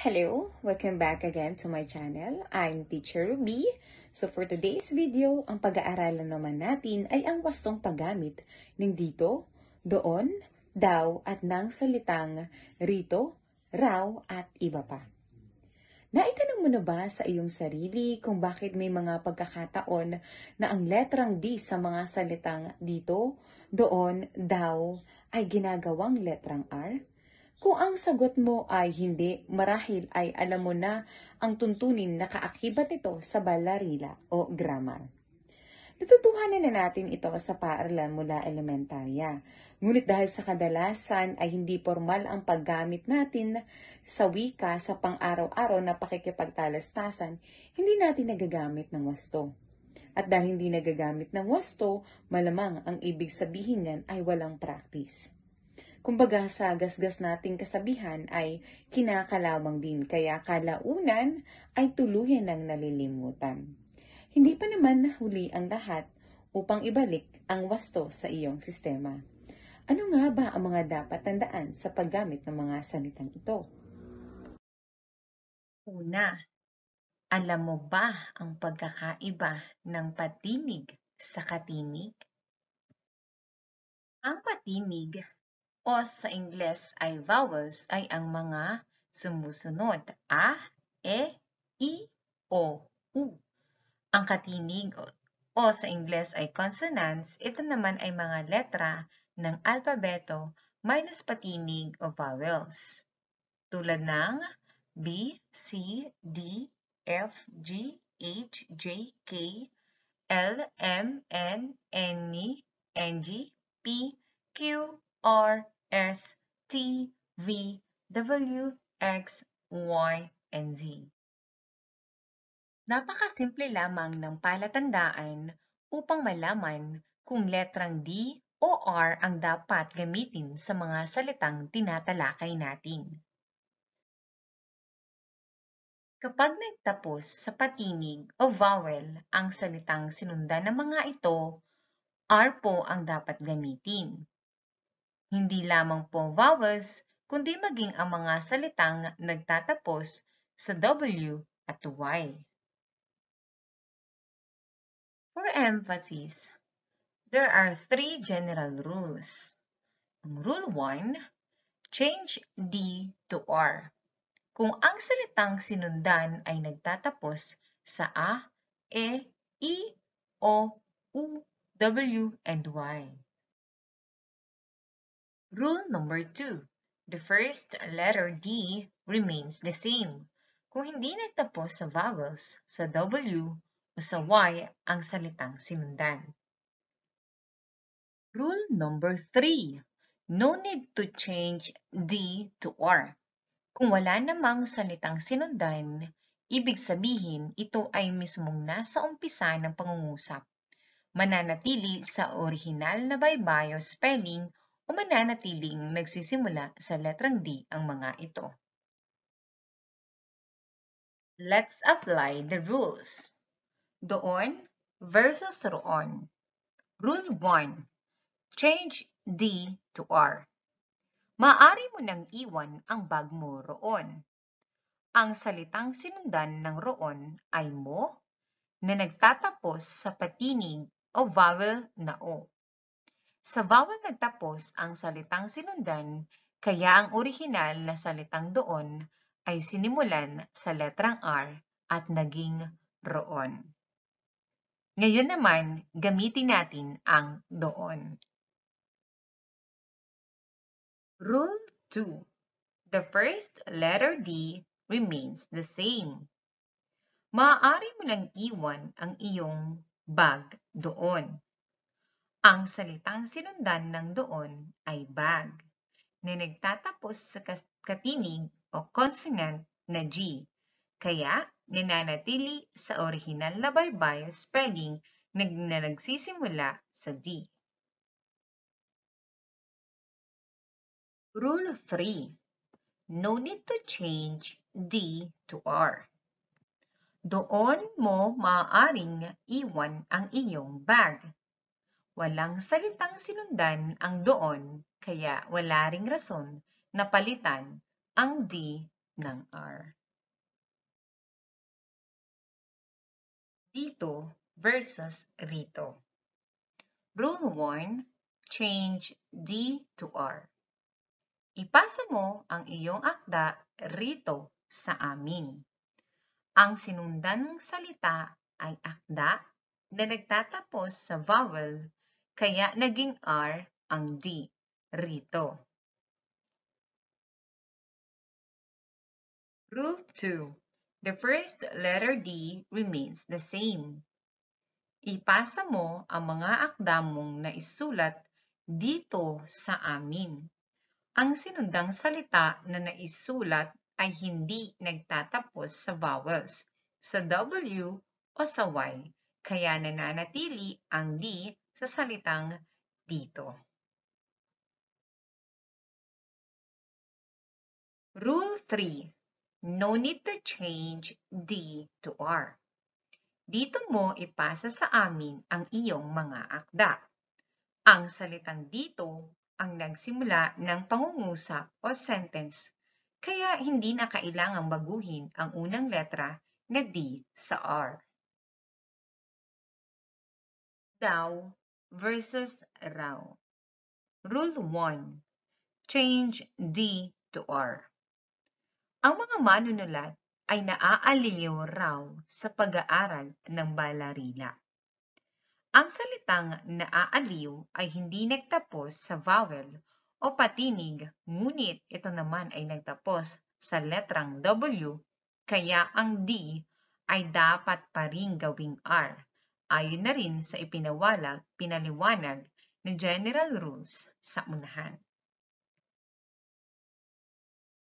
Hello! Welcome back again to my channel. I'm Teacher Ruby. So for today's video, ang pag-aaralan naman natin ay ang wastong paggamit ng dito, doon, daw at ng salitang rito, raw at iba pa. Naitanong mo na ba sa iyong sarili kung bakit may mga pagkakataon na ang letrang D sa mga salitang dito, doon, daw ay ginagawang letrang R? Kung ang sagot mo ay hindi, marahil ay alam mo na ang tuntunin na kaakibat nito sa balarila o grammar. Natutuhanan na natin ito sa paaralan mula elementarya. Ngunit dahil sa kadalasan ay hindi formal ang paggamit natin sa wika sa pang-araw-araw na pakikipagtalastasan, hindi natin nagagamit ng wasto. At dahil hindi nagagamit ng wasto, malamang ang ibig sabihin niyan ay walang practice. Kumbaga sa gasgas nating kasabihan ay kinakalawang din, kaya kalaunan ay tuluyan ng nalilimutan. Hindi pa naman nahuli ang lahat upang ibalik ang wasto sa iyong sistema. Ano nga ba ang mga dapat tandaan sa paggamit ng mga salitang ito? Una, alam mo ba ang pagkakaiba ng patinig sa katinig? Ang patinig o sa Ingles ay vowels ay ang mga sumusunod a, e, i, o, u. Ang katinig o sa Ingles ay consonants, ito naman ay mga letra ng alpabeto minus patinig o vowels. Tulad ng B, C, D, F, G, H, J, K, L, M, N, N, N, G, P, Q, R, S, T, V, W, X, Y, and Z. Napakasimple lamang ng palatandaan upang malaman kung letrang D o R ang dapat gamitin sa mga salitang tinatalakay natin. Kapag nagtapos sa patinig o vowel ang salitang sinundan ng mga ito, R po ang dapat gamitin. Hindi lamang po vowels, kundi maging ang mga salitang nagtatapos sa W at Y. For emphasis, there are three general rules. Rule 1, change D to R. Kung ang salitang sinundan ay nagtatapos sa A, E, I, O, U, W, and Y. Rule number 2. The first letter D remains the same. Kung hindi nagtapos sa vowels, sa W o sa Y ang salitang sinundan. Rule number 3. No need to change D to R. Kung wala namang salitang sinundan, ibig sabihin ito ay mismong nasa umpisa ng pangungusap. Mananatili sa orihinal na baybayo spelling o mananatiling nagsisimula sa letrang D ang mga ito. Let's apply the rules. Doon versus roon. Rule 1. Change D to R. Maaari mo nang iwan ang bag mo roon. Ang salitang sinundan ng roon ay mo na nagtatapos sa patinig o vowel na O. Sa vowel nagtapos ang salitang sinundan, kaya ang orihinal na salitang doon ay sinimulan sa letrang R at naging roon. Ngayon naman, gamitin natin ang doon. Rule 2. The first letter D remains the same. Maaari mo nang iwan ang iyong bag doon. Ang salitang sinundan ng doon ay bag, na nagtatapos sa katinig o consonant na G, kaya nananatili sa orihinal na baybayin spelling na nagsisimula sa D. Rule 3. No need to change D to R. Doon mo maaaring iwan ang iyong bag. Walang salitang sinundan ang doon, kaya wala ring rason na palitan ang D ng R. Dito versus rito. Rule 1, change D to R. Ipasa mo ang iyong akda rito sa amin. Ang sinundan salita ay akda na nagtatapos sa vowel, kaya naging R ang D rito. Rule 2. The first letter D remains the same. Ipasa mo ang mga akda mong naisulat dito sa amin. Ang sinundang salita na naisulat ay hindi nagtatapos sa vowels, sa W o sa Y, kaya nananatili ang D sa salitang dito. Rule 3. No need to change D to R. Dito mo ipasa sa amin ang iyong mga akda. Ang salitang dito ang nagsimula ng pangungusap o sentence, kaya hindi na kailangang baguhin ang unang letra na D sa R. Daw versus raw. Rule 1. Change D to R. Ang mga manunulat ay naaaliw raw sa pag-aaral ng balarila. Ang salitang naaaliw ay hindi nagtapos sa vowel o patinig, ngunit ito naman ay nagtapos sa letrang W, kaya ang D ay dapat pa ring gawing R, ayon na rin sa pinaliwanag na general rules sa unahan.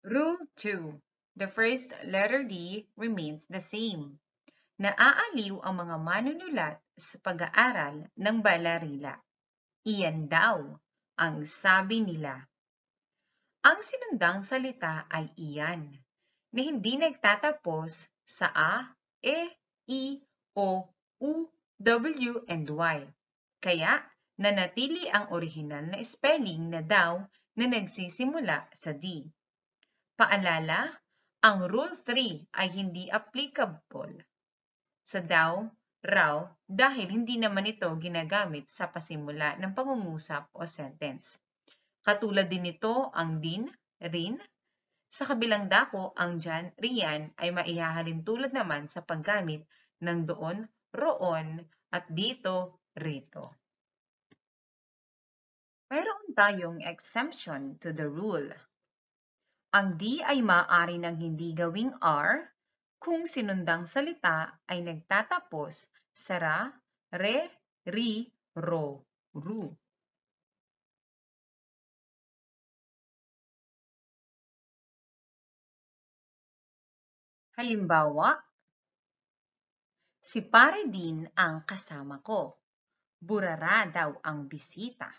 Rule 2. The first letter D remains the same. Naaaliw ang mga manunulat sa pag-aaral ng balarila. Iyan daw ang sabi nila. Ang sinundang salita ay iyan, na hindi nagtatapos sa A, E, I, O, U, W, and Y. Kaya, nanatili ang orihinal na spelling na daw na nagsisimula sa D. Paalala, ang Rule 3 ay hindi applicable sa daw, raw, dahil hindi naman ito ginagamit sa pasimula ng pangungusap o sentence. Katulad din nito ang din, rin. Sa kabilang dako, ang dyan, riyan ay maihahalin tulad naman sa paggamit ng doon, roon, at dito, rito. Mayroon tayong exemption to the rule. Ang D ay maaari nang hindi gawing R kung sinundang salita ay nagtatapos sa ra, re, ri, ro, ru. Halimbawa, si pare din ang kasama ko. Burara daw ang bisita.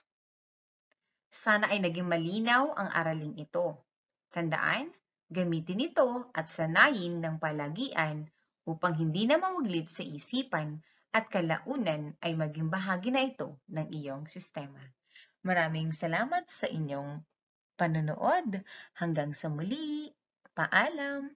Sana ay naging malinaw ang araling ito. Tandaan, gamitin ito at sanayin ng palagian upang hindi na mawaglit sa isipan at kalaunan ay maging bahagi na ito ng iyong sistema. Maraming salamat sa inyong panonood. Hanggang sa muli. Paalam!